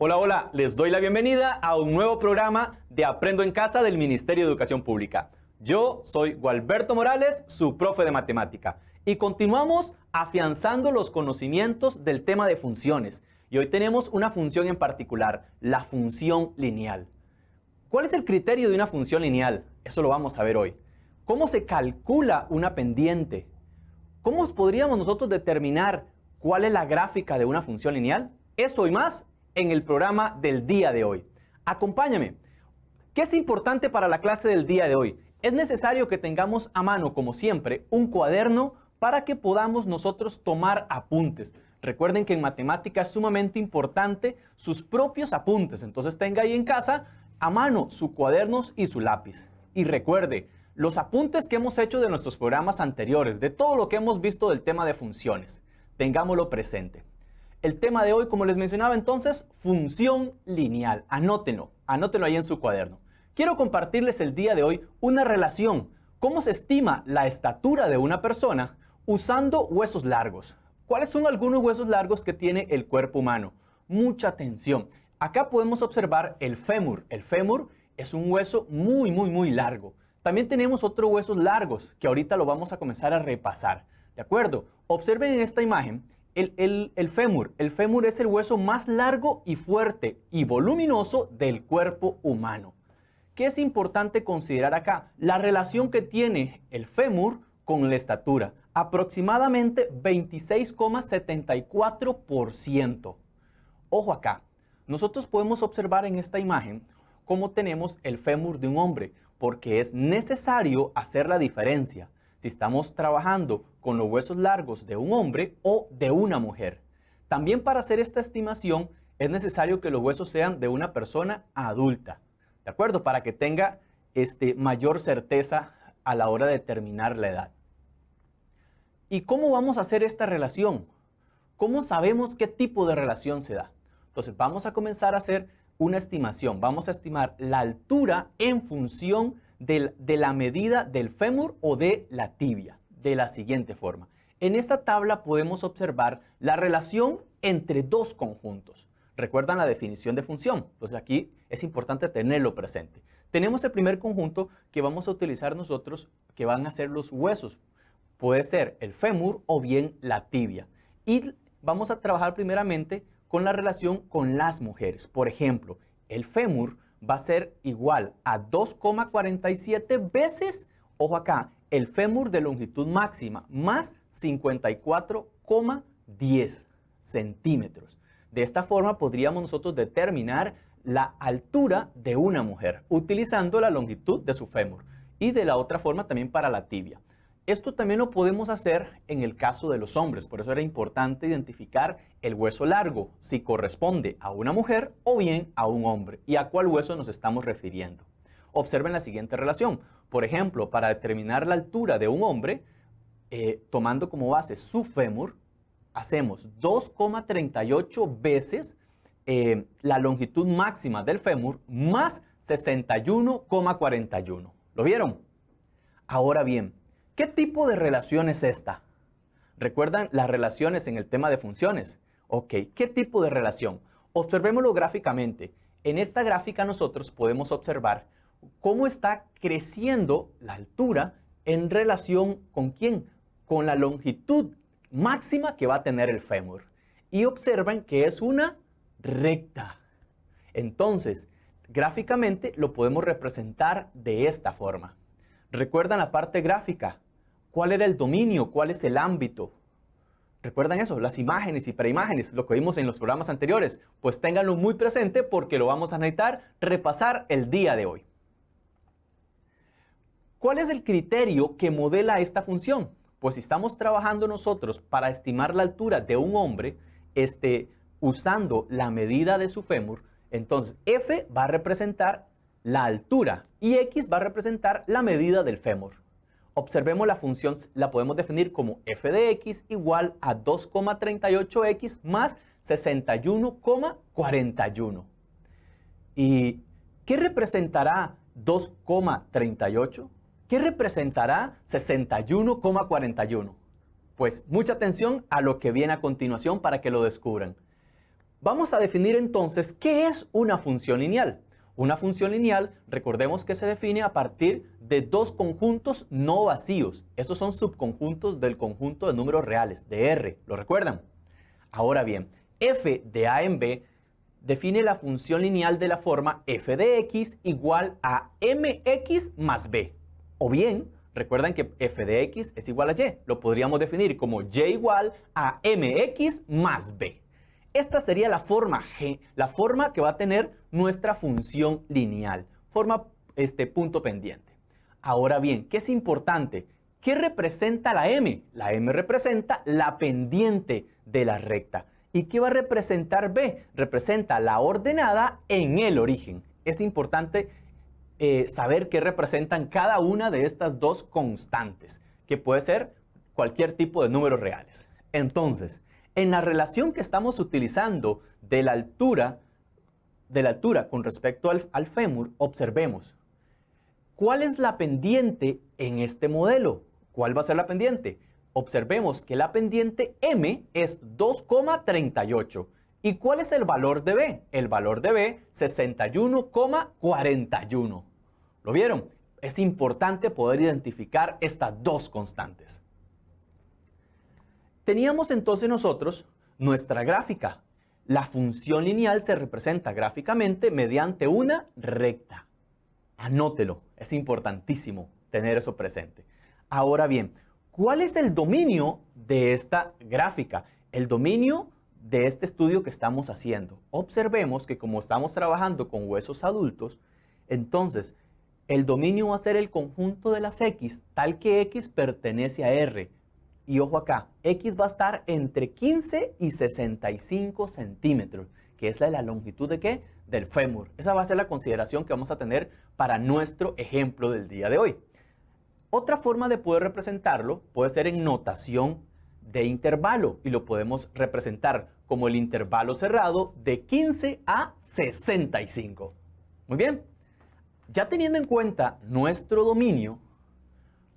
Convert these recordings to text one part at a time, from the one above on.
Hola, hola, les doy la bienvenida a un nuevo programa de Aprendo en Casa del Ministerio de Educación Pública. Yo soy Gualberto Morales, su profe de matemática, y continuamos afianzando los conocimientos del tema de funciones. Y hoy tenemos una función en particular, la función lineal. ¿Cuál es el criterio de una función lineal? Eso lo vamos a ver hoy. ¿Cómo se calcula una pendiente? ¿Cómo podríamos nosotros determinar cuál es la gráfica de una función lineal? Eso y más en el programa del día de hoy. Acompáñame. ¿Qué es importante para la clase del día de hoy? Es necesario que tengamos a mano, como siempre, un cuaderno para que podamos nosotros tomar apuntes. Recuerden que en matemática es sumamente importante sus propios apuntes. Entonces tenga ahí en casa a mano sus cuadernos y su lápiz. Y recuerde, los apuntes que hemos hecho de nuestros programas anteriores, de todo lo que hemos visto del tema de funciones, tengámoslo presente. El tema de hoy, como les mencionaba entonces, función lineal. Anótenlo ahí en su cuaderno. Quiero compartirles el día de hoy una relación. ¿Cómo se estima la estatura de una persona usando huesos largos? ¿Cuáles son algunos huesos largos que tiene el cuerpo humano? Mucha atención. Acá podemos observar el fémur. El fémur es un hueso muy largo. También tenemos otros huesos largos que ahorita lo vamos a comenzar a repasar. ¿De acuerdo? Observen en esta imagen el fémur. El fémur es el hueso más largo y fuerte y voluminoso del cuerpo humano. ¿Qué es importante considerar acá? La relación que tiene el fémur con la estatura. Aproximadamente 26,74%. Ojo acá. Nosotros podemos observar en esta imagen cómo tenemos el fémur de un hombre, porque es necesario hacer la diferencia si estamos trabajando con los huesos largos de un hombre o de una mujer. También para hacer esta estimación es necesario que los huesos sean de una persona adulta, ¿de acuerdo? Para que tenga mayor certeza a la hora de determinar la edad. ¿Y cómo vamos a hacer esta relación? ¿Cómo sabemos qué tipo de relación se da? Entonces vamos a comenzar a hacer una estimación. Vamos a estimar la altura en función de la medida del fémur o de la tibia, de la siguiente forma. En esta tabla podemos observar la relación entre dos conjuntos. ¿Recuerdan la definición de función? Entonces aquí es importante tenerlo presente. Tenemos el primer conjunto que vamos a utilizar nosotros, que van a ser los huesos. Puede ser el fémur o bien la tibia. Y vamos a trabajar primeramente con la relación con las mujeres. Por ejemplo, el fémur va a ser igual a 2,47 veces, ojo acá, el fémur de longitud máxima más 54,10 centímetros. De esta forma podríamos nosotros determinar la altura de una mujer utilizando la longitud de su fémur y de la otra forma también para la tibia. Esto también lo podemos hacer en el caso de los hombres, por eso era importante identificar el hueso largo, si corresponde a una mujer o bien a un hombre, y a cuál hueso nos estamos refiriendo. Observen la siguiente relación. Por ejemplo, para determinar la altura de un hombre, tomando como base su fémur, hacemos 2,38 veces la longitud máxima del fémur más 61,41. ¿Lo vieron? Ahora bien, ¿qué tipo de relación es esta? ¿Recuerdan las relaciones en el tema de funciones? Ok, ¿qué tipo de relación? Observémoslo gráficamente. En esta gráfica nosotros podemos observar cómo está creciendo la altura en relación ¿con quién? Con la longitud máxima que va a tener el fémur. Y observen que es una recta. Entonces, gráficamente lo podemos representar de esta forma. ¿Recuerdan la parte gráfica? ¿Cuál era el dominio? ¿Cuál es el ámbito? ¿Recuerdan eso? Las imágenes y preimágenes, lo que vimos en los programas anteriores. Pues ténganlo muy presente porque lo vamos a necesitar repasar el día de hoy. ¿Cuál es el criterio que modela esta función? Pues si estamos trabajando nosotros para estimar la altura de un hombre, usando la medida de su fémur, entonces F va a representar la altura y X va a representar la medida del fémur. Observemos la función, la podemos definir como f de x igual a 2,38x más 61,41. ¿Y qué representará 2,38? ¿Qué representará 61,41? Pues mucha atención a lo que viene a continuación para que lo descubran. Vamos a definir entonces qué es una función lineal. Una función lineal, recordemos que se define a partir de dos conjuntos no vacíos. Estos son subconjuntos del conjunto de números reales, de R. ¿Lo recuerdan? Ahora bien, f de a en b define la función lineal de la forma f de x igual a mx más b. O bien, recuerdan que f de x es igual a y. Lo podríamos definir como y igual a mx más b. Esta sería la forma G, la forma que va a tener nuestra función lineal, forma punto pendiente. Ahora bien, ¿qué es importante? ¿Qué representa la M? La M representa la pendiente de la recta. ¿Y qué va a representar B? Representa la ordenada en el origen. Es importante saber qué representan cada una de estas dos constantes, que puede ser cualquier tipo de números reales. Entonces, en la relación que estamos utilizando de la altura con respecto al fémur, observemos. ¿Cuál es la pendiente en este modelo? ¿Cuál va a ser la pendiente? Observemos que la pendiente M es 2,38. ¿Y cuál es el valor de B? El valor de B, 61,41. ¿Lo vieron? Es importante poder identificar estas dos constantes. Teníamos entonces nosotros nuestra gráfica. La función lineal se representa gráficamente mediante una recta. Anótelo, es importantísimo tener eso presente. Ahora bien, ¿cuál es el dominio de esta gráfica? El dominio de este estudio que estamos haciendo. Observemos que como estamos trabajando con huesos adultos, entonces el dominio va a ser el conjunto de las X, tal que X pertenece a R. Y ojo acá, X va a estar entre 15 y 65 centímetros, que es la longitud ¿de qué? Del fémur. Esa va a ser la consideración que vamos a tener para nuestro ejemplo del día de hoy. Otra forma de poder representarlo puede ser en notación de intervalo y lo podemos representar como el intervalo cerrado de 15 a 65. Muy bien, ya teniendo en cuenta nuestro dominio,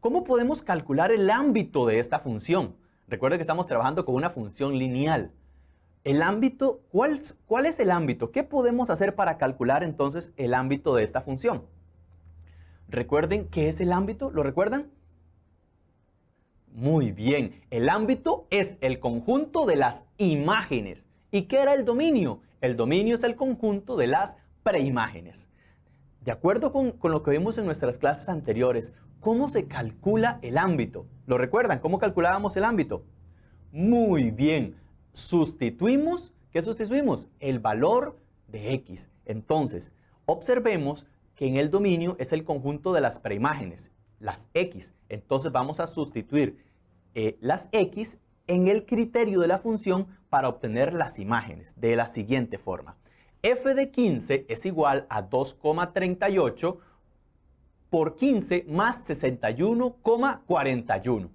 ¿cómo podemos calcular el ámbito de esta función? Recuerden que estamos trabajando con una función lineal. El ámbito, ¿cuál es el ámbito? ¿Qué podemos hacer para calcular entonces el ámbito de esta función? Recuerden, ¿qué es el ámbito? ¿Lo recuerdan? Muy bien, el ámbito es el conjunto de las imágenes. ¿Y qué era el dominio? El dominio es el conjunto de las preimágenes. De acuerdo con lo que vimos en nuestras clases anteriores, ¿cómo se calcula el ámbito? ¿Lo recuerdan? ¿Cómo calculábamos el ámbito? Muy bien, sustituimos, ¿qué sustituimos? El valor de X. Entonces, observemos que en el dominio es el conjunto de las preimágenes, las X. Entonces vamos a sustituir las X en el criterio de la función para obtener las imágenes de la siguiente forma. F de 15 es igual a 2,38 por 15 más 61,41.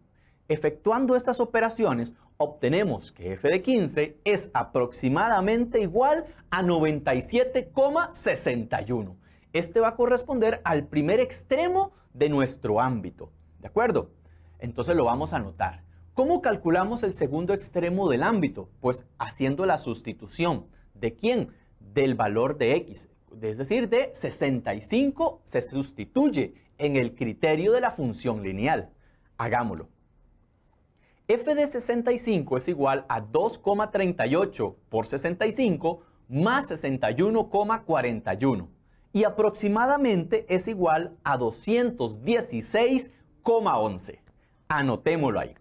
Efectuando estas operaciones, obtenemos que f de 15 es aproximadamente igual a 97,61. Este va a corresponder al primer extremo de nuestro ámbito. ¿De acuerdo? Entonces lo vamos a anotar. ¿Cómo calculamos el segundo extremo del ámbito? Pues haciendo la sustitución. ¿De quién? Del valor de X. Es decir, de 65 se sustituye en el criterio de la función lineal. Hagámoslo. F de 65 es igual a 2,38 por 65 más 61,41. Y aproximadamente es igual a 216,11. Anotémoslo ahí.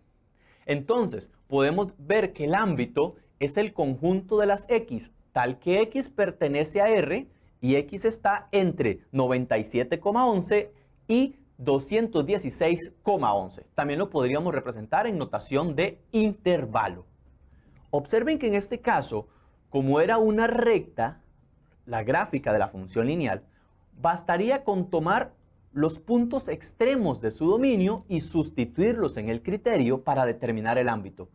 Entonces, podemos ver que el ámbito es el conjunto de las X, tal que X pertenece a R y X está entre 97,11 y 216,11. También lo podríamos representar en notación de intervalo. Observen que en este caso, como era una recta, la gráfica de la función lineal, bastaría con tomar los puntos extremos de su dominio y sustituirlos en el criterio para determinar el ámbito.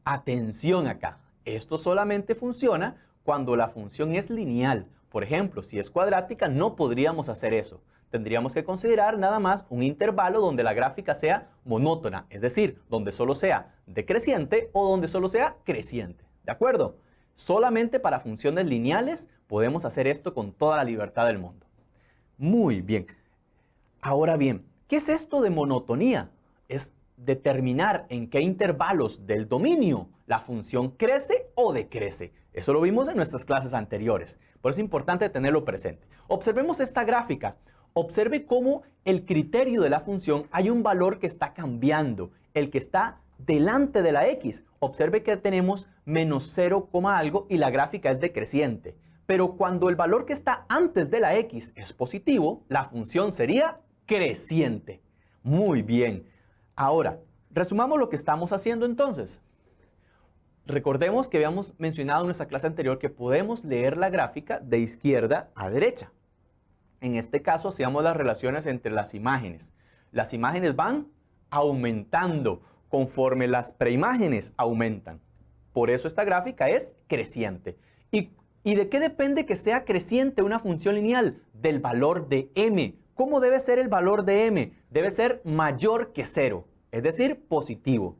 Atención acá, esto solamente funciona cuando la función es lineal. Por ejemplo, si es cuadrática no podríamos hacer eso. Tendríamos que considerar nada más un intervalo donde la gráfica sea monótona, es decir, donde solo sea decreciente o donde solo sea creciente. ¿De acuerdo? Solamente para funciones lineales podemos hacer esto con toda la libertad del mundo. Muy bien. Ahora bien, ¿qué es esto de monotonía? Es determinar en qué intervalos del dominio la función crece o decrece. Eso lo vimos en nuestras clases anteriores. Por eso es importante tenerlo presente. Observemos esta gráfica. Observe cómo el criterio de la función hay un valor que está cambiando, el que está delante de la x. Observe que tenemos menos 0, algo y la gráfica es decreciente. Pero cuando el valor que está antes de la x es positivo, la función sería creciente. Muy bien. Ahora, resumamos lo que estamos haciendo entonces. Recordemos que habíamos mencionado en nuestra clase anterior que podemos leer la gráfica de izquierda a derecha. En este caso hacíamos las relaciones entre las imágenes. Las imágenes van aumentando conforme las preimágenes aumentan. Por eso esta gráfica es creciente. ¿Y de qué depende que sea creciente una función lineal? Del valor de m. ¿Cómo debe ser el valor de m? Debe ser mayor que 0, es decir, positivo.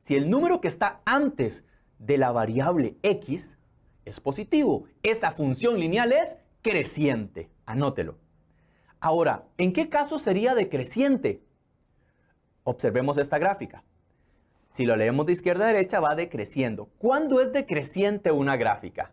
Si el número que está antes de la variable x es positivo, esa función lineal es creciente. Anótelo. Ahora, ¿en qué caso sería decreciente? Observemos esta gráfica. Si lo leemos de izquierda a derecha, va decreciendo. ¿Cuándo es decreciente una gráfica?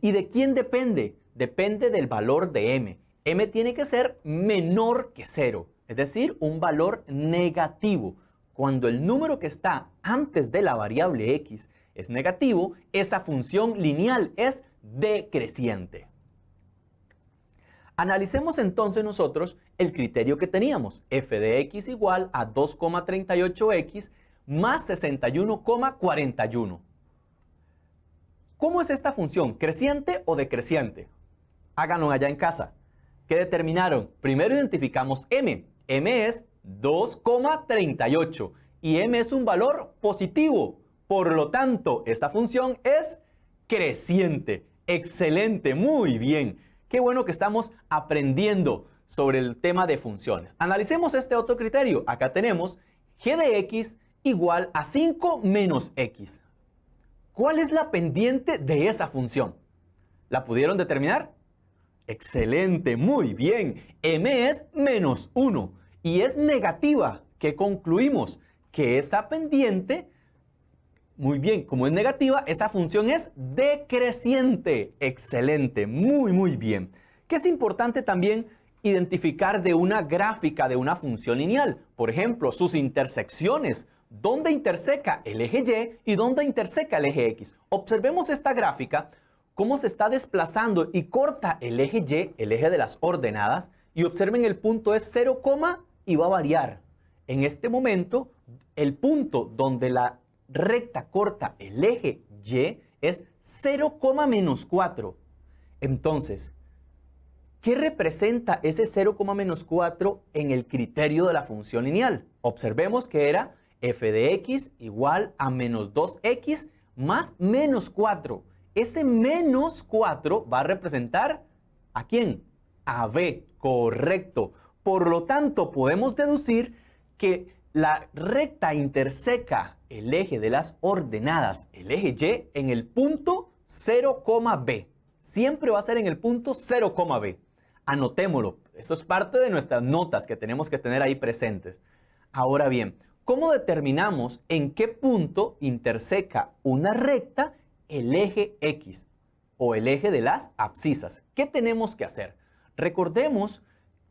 ¿Y de quién depende? Depende del valor de m. M tiene que ser menor que 0, es decir, un valor negativo. Cuando el número que está antes de la variable x es negativo, esa función lineal es decreciente. Analicemos entonces nosotros el criterio que teníamos, f de x igual a 2,38x más 61,41. ¿Cómo es esta función? ¿Creciente o decreciente? Háganlo allá en casa. ¿Qué determinaron? Primero identificamos m. m es 2,38 y m es un valor positivo. Por lo tanto, esa función es creciente. Excelente, muy bien. Qué bueno que estamos aprendiendo sobre el tema de funciones. Analicemos este otro criterio. Acá tenemos g de x igual a 5 menos x. ¿Cuál es la pendiente de esa función? ¿La pudieron determinar? Excelente, muy bien. M es menos 1 y es negativa. ¿Qué concluimos? Que esa pendiente, muy bien, como es negativa, esa función es decreciente. Excelente, muy bien. ¿Qué es importante también identificar de una gráfica de una función lineal? Por ejemplo, sus intersecciones. ¿Dónde interseca el eje Y y dónde interseca el eje X? Observemos esta gráfica, cómo se está desplazando y corta el eje Y, el eje de las ordenadas, y observen el punto es 0, y va a variar. En este momento, el punto donde la recta corta el eje Y es 0, menos 4. Entonces, ¿qué representa ese 0, menos 4 en el criterio de la función lineal? Observemos que era f de x igual a menos 2x más menos 4. Ese menos 4 va a representar ¿a quién? A b, correcto. Por lo tanto, podemos deducir que la recta interseca el eje de las ordenadas, el eje Y, en el punto 0, b. Siempre va a ser en el punto 0, b. Anotémoslo. Eso es parte de nuestras notas que tenemos que tener ahí presentes. Ahora bien, ¿cómo determinamos en qué punto interseca una recta el eje X o el eje de las abscisas? ¿Qué tenemos que hacer? Recordemos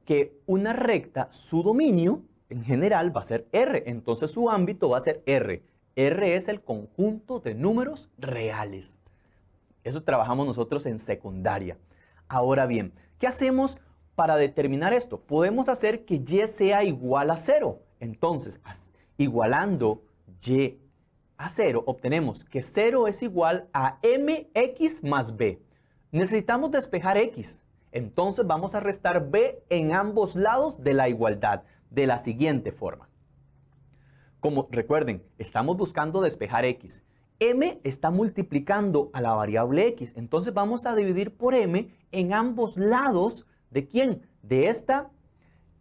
que una recta, su dominio en general va a ser R, entonces su ámbito va a ser R. R es el conjunto de números reales. Eso trabajamos nosotros en secundaria. Ahora bien, ¿qué hacemos para determinar esto? Podemos hacer que Y sea igual a 0. Entonces, igualando Y a 0, obtenemos que 0 es igual a mx más b. Necesitamos despejar x. Entonces vamos a restar b en ambos lados de la igualdad de la siguiente forma. Como recuerden, estamos buscando despejar x. M está multiplicando a la variable x. Entonces vamos a dividir por m en ambos lados ¿de quién? De esta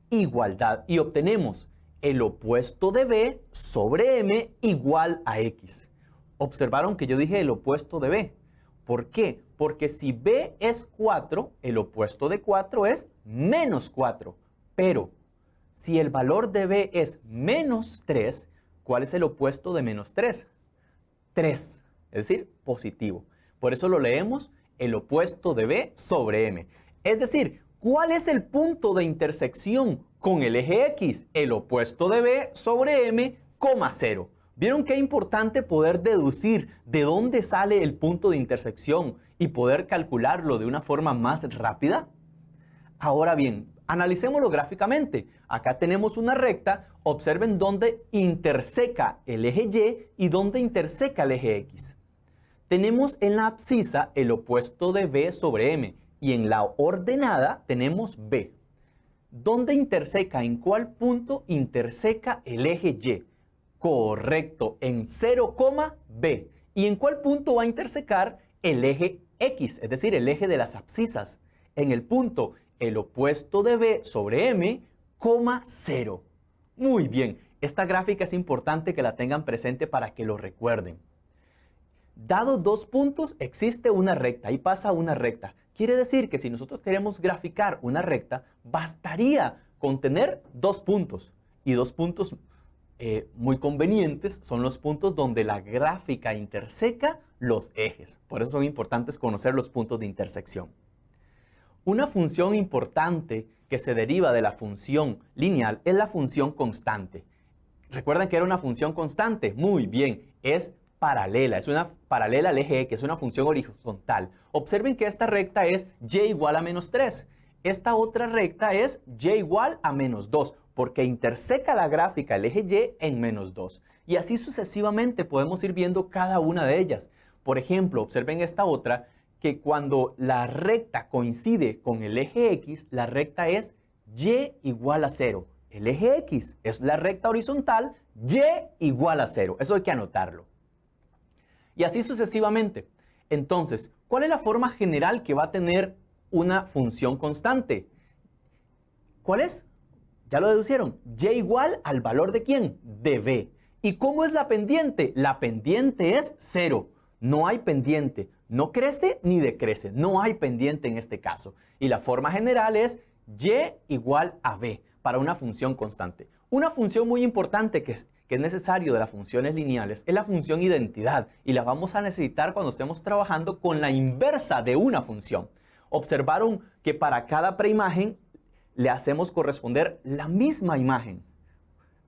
igualdad. Y obtenemos el opuesto de b sobre m igual a x. Observaron que yo dije el opuesto de b. ¿Por qué? Porque si B es 4, el opuesto de 4 es menos 4. Pero si el valor de B es menos 3, ¿cuál es el opuesto de menos 3? 3, es decir, positivo. Por eso lo leemos el opuesto de B sobre M. Es decir, ¿cuál es el punto de intersección con el eje X? El opuesto de B sobre M, 0. ¿Vieron qué importante poder deducir de dónde sale el punto de intersección y poder calcularlo de una forma más rápida? Ahora bien, analicémoslo gráficamente. Acá tenemos una recta. Observen dónde interseca el eje Y y dónde interseca el eje X. Tenemos en la abscisa el opuesto de B sobre M y en la ordenada tenemos B. ¿Dónde interseca? ¿En cuál punto interseca el eje Y? Correcto, en 0, B. ¿Y en cuál punto va a intersecar el eje X? Es decir, el eje de las abscisas. En el punto, el opuesto de B sobre M, 0. Muy bien, esta gráfica es importante que la tengan presente para que lo recuerden. Dados dos puntos, existe una recta, ahí pasa una recta. Quiere decir que si nosotros queremos graficar una recta, bastaría con tener dos puntos. Y dos puntos muy convenientes son los puntos donde la gráfica interseca los ejes. Por eso son importantes conocer los puntos de intersección. Una función importante que se deriva de la función lineal es la función constante. ¿Recuerdan que era una función constante? Muy bien, es paralela, es una paralela al eje X, es una función horizontal. Observen que esta recta es y igual a menos 3. Esta otra recta es y igual a menos 2, porque interseca la gráfica el eje Y en menos 2. Y así sucesivamente podemos ir viendo cada una de ellas. Por ejemplo, observen esta otra, que cuando la recta coincide con el eje X, la recta es Y igual a 0. El eje X es la recta horizontal, Y igual a 0. Eso hay que anotarlo. Y así sucesivamente. Entonces, ¿cuál es la forma general que va a tener una función constante? ¿Cuál es? ¿Ya lo deducieron? Y igual al valor de ¿quién? De B. ¿Y cómo es la pendiente? La pendiente es 0. No hay pendiente. No crece ni decrece. No hay pendiente en este caso. Y la forma general es Y igual a B para una función constante. Una función muy importante que es necesario de las funciones lineales es la función identidad. Y la vamos a necesitar cuando estemos trabajando con la inversa de una función. Observaron que para cada preimagen le hacemos corresponder la misma imagen.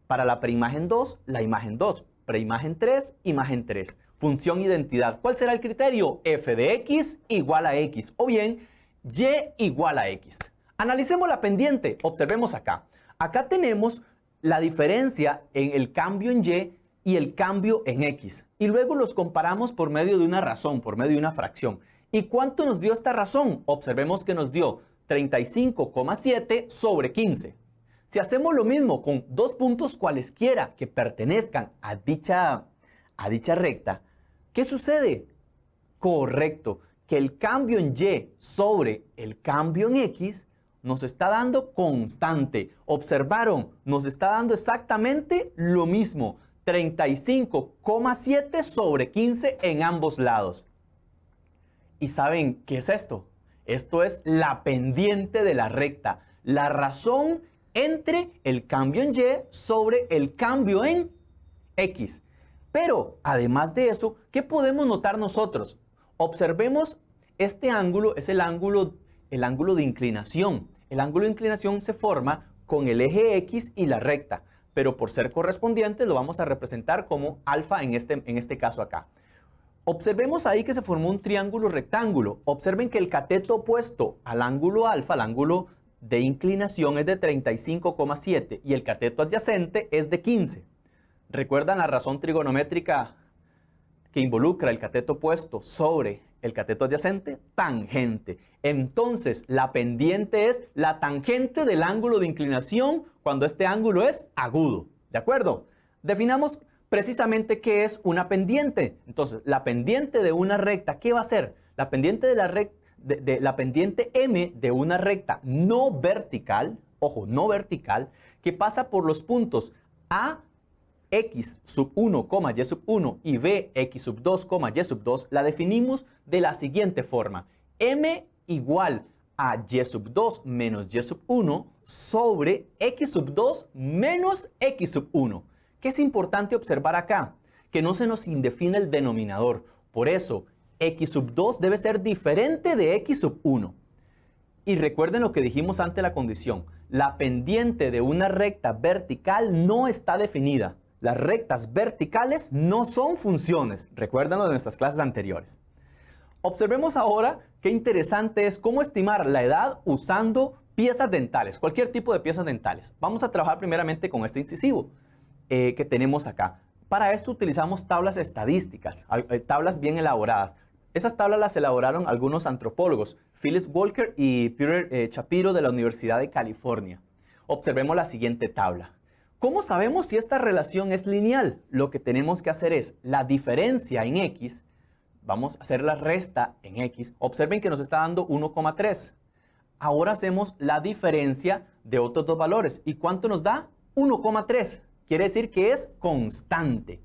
Para la preimagen 2, la imagen 2. Preimagen 3, imagen 3. Función identidad. ¿Cuál será el criterio? F de X igual a X. O bien, Y igual a X. Analicemos la pendiente. Observemos acá. Acá tenemos la diferencia en el cambio en Y el cambio en X. Y luego los comparamos por medio de una razón, por medio de una fracción. ¿Y cuánto nos dio esta razón? Observemos que nos dio 35,7 sobre 15. Si hacemos lo mismo con dos puntos cualesquiera que pertenezcan a dicha recta, ¿qué sucede? Correcto, que el cambio en Y sobre el cambio en X nos está dando constante. ¿Observaron? Nos está dando exactamente lo mismo. 35,7 sobre 15 en ambos lados. ¿Y saben qué es esto? Esto es la pendiente de la recta. La razón entre el cambio en Y sobre el cambio en X. Pero, además de eso, ¿qué podemos notar nosotros? Observemos, este ángulo es el ángulo de inclinación. El ángulo de inclinación se forma con el eje X y la recta, pero por ser correspondiente lo vamos a representar como alfa en este caso acá. Observemos ahí que se formó un triángulo rectángulo. Observen que el cateto opuesto al ángulo alfa, al ángulo de inclinación, es de 35,7 y el cateto adyacente es de 15. ¿Recuerdan la razón trigonométrica que involucra el cateto opuesto sobre el cateto adyacente? Tangente. Entonces, la pendiente es la tangente del ángulo de inclinación cuando este ángulo es agudo. ¿De acuerdo? Definamos precisamente qué es una pendiente. Entonces, la pendiente de una recta, ¿qué va a ser? La pendiente de la pendiente M de una recta no vertical, ojo, no vertical, que pasa por los puntos A, x sub 1, y sub 1 y b x sub 2, y sub 2 la definimos de la siguiente forma. M igual a y sub 2 menos y sub 1 sobre x sub 2 menos x sub 1. ¿Qué es importante observar acá? Que no se nos indefine el denominador. Por eso, x sub 2 debe ser diferente de x sub 1. Y recuerden lo que dijimos ante la condición. La pendiente de una recta vertical no está definida. Las rectas verticales no son funciones. Recuérdenlo de nuestras clases anteriores. Observemos ahora qué interesante es cómo estimar la edad usando piezas dentales, cualquier tipo de piezas dentales. Vamos a trabajar primeramente con este incisivo que tenemos acá. Para esto utilizamos tablas estadísticas, tablas bien elaboradas. Esas tablas las elaboraron algunos antropólogos, Philip Walker y Peter Shapiro de la Universidad de California. Observemos la siguiente tabla. ¿Cómo sabemos si esta relación es lineal? Lo que tenemos que hacer es la diferencia en x. Vamos a hacer la resta en x. Observen que nos está dando 1,3. Ahora hacemos la diferencia de otros dos valores. ¿Y cuánto nos da? 1,3. Quiere decir que es constante.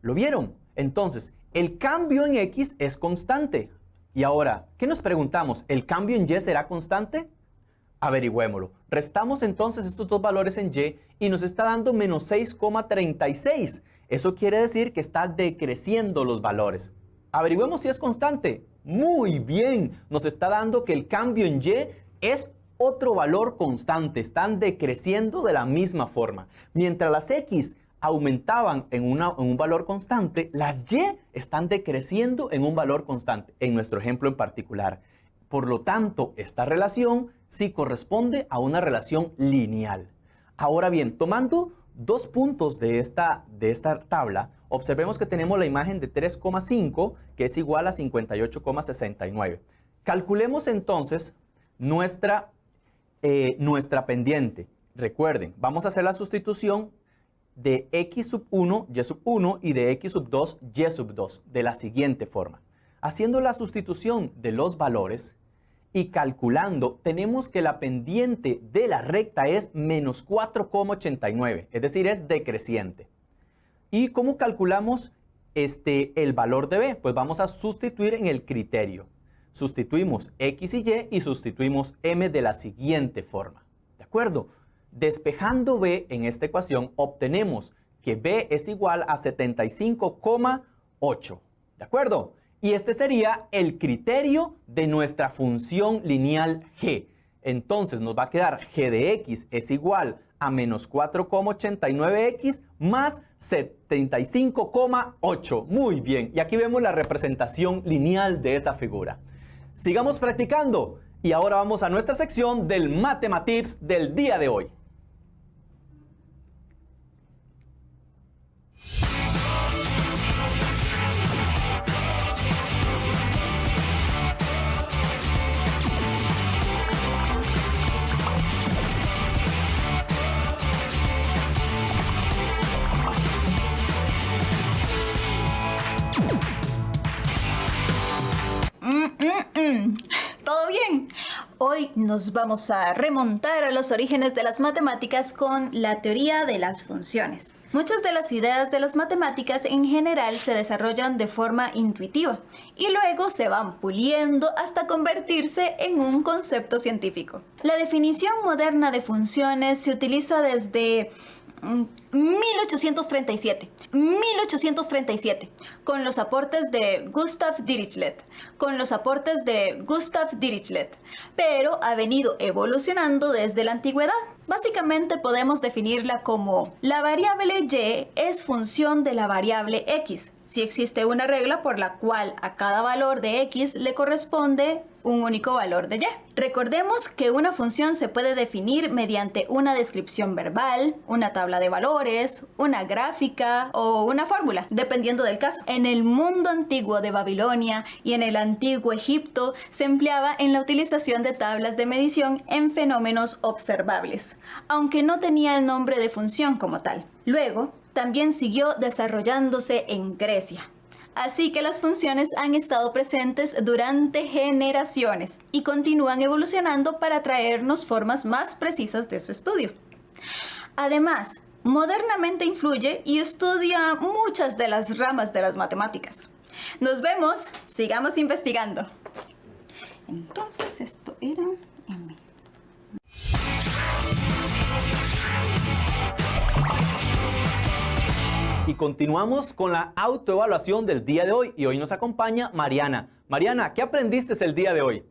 ¿Lo vieron? Entonces, el cambio en x es constante. Y ahora, ¿qué nos preguntamos? ¿El cambio en y será constante? Averigüémoslo. Restamos entonces estos dos valores en y y nos está dando menos 6,36. Eso quiere decir que está decreciendo los valores. Averigüemos si es constante. Muy bien, nos está dando que el cambio en y es otro valor constante. Están decreciendo de la misma forma. Mientras las x aumentaban en un valor constante, las y están decreciendo en un valor constante, en nuestro ejemplo en particular. Por lo tanto, esta relación sí corresponde a una relación lineal. Ahora bien, tomando dos puntos de esta tabla, observemos que tenemos la imagen de 3,5, que es igual a 58,69. Calculemos entonces nuestra pendiente. Recuerden, vamos a hacer la sustitución de x sub 1, y sub 1 y de x sub 2, y sub 2, de la siguiente forma. Haciendo la sustitución de los valores y calculando, tenemos que la pendiente de la recta es menos 4,89, es decir, es decreciente. ¿Y cómo calculamos el valor de b? Pues vamos a sustituir en el criterio. Sustituimos x y sustituimos m de la siguiente forma. ¿De acuerdo? Despejando b en esta ecuación, obtenemos que b es igual a 75,8. ¿De acuerdo? Y este sería el criterio de nuestra función lineal g. Entonces nos va a quedar g de x es igual a menos 4,89x más 75,8. Muy bien. Y aquí vemos la representación lineal de esa figura. Sigamos practicando. Y ahora vamos a nuestra sección del Matematips del día de hoy. ¿Todo bien? Hoy nos vamos a remontar a los orígenes de las matemáticas con la teoría de las funciones. Muchas de las ideas de las matemáticas en general se desarrollan de forma intuitiva y luego se van puliendo hasta convertirse en un concepto científico. La definición moderna de funciones se utiliza desde 1837, con los aportes de Gustav Dirichlet, pero ha venido evolucionando desde la antigüedad. Básicamente podemos definirla como la variable y es función de la variable x, si existe una regla por la cual a cada valor de x le corresponde un único valor de y. Recordemos que una función se puede definir mediante una descripción verbal, una tabla de valores, una gráfica o una fórmula, dependiendo del caso. En el mundo antiguo de Babilonia y en el antiguo Egipto se empleaba en la utilización de tablas de medición en fenómenos observables, aunque no tenía el nombre de función como tal. Luego, también siguió desarrollándose en Grecia. Así que las funciones han estado presentes durante generaciones y continúan evolucionando para traernos formas más precisas de su estudio. Además, modernamente influye y estudia muchas de las ramas de las matemáticas. Nos vemos, sigamos investigando. Entonces esto era M. Y continuamos con la autoevaluación del día de hoy y hoy nos acompaña Mariana. Mariana, ¿qué aprendiste el día de hoy?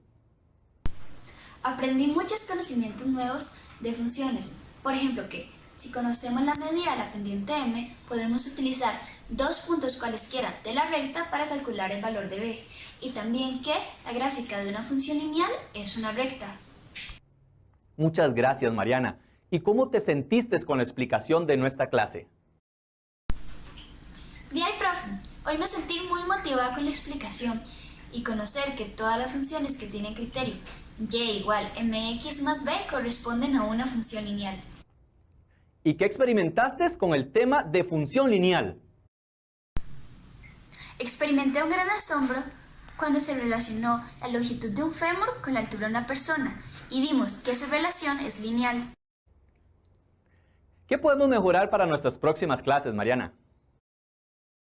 Aprendí muchos conocimientos nuevos de funciones. Por ejemplo, que si conocemos la medida de la pendiente m, podemos utilizar dos puntos cualesquiera de la recta para calcular el valor de b. Y también que la gráfica de una función lineal es una recta. Muchas gracias, Mariana. ¿Y cómo te sentiste con la explicación de nuestra clase? Bien, profe. Hoy me sentí muy motivada con la explicación y conocer que todas las funciones que tienen criterio y igual mx más b corresponden a una función lineal. ¿Y qué experimentaste con el tema de función lineal? Experimenté un gran asombro cuando se relacionó la longitud de un fémur con la altura de una persona y vimos que su relación es lineal. ¿Qué podemos mejorar para nuestras próximas clases, Mariana?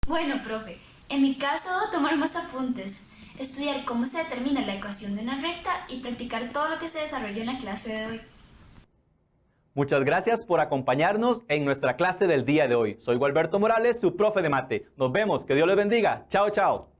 Bueno, profe, en mi caso, tomar más apuntes, estudiar cómo se determina la ecuación de una recta y practicar todo lo que se desarrolló en la clase de hoy. Muchas gracias por acompañarnos en nuestra clase del día de hoy. Soy Gualberto Morales, su profe de mate. Nos vemos, que Dios les bendiga. Chao, chao.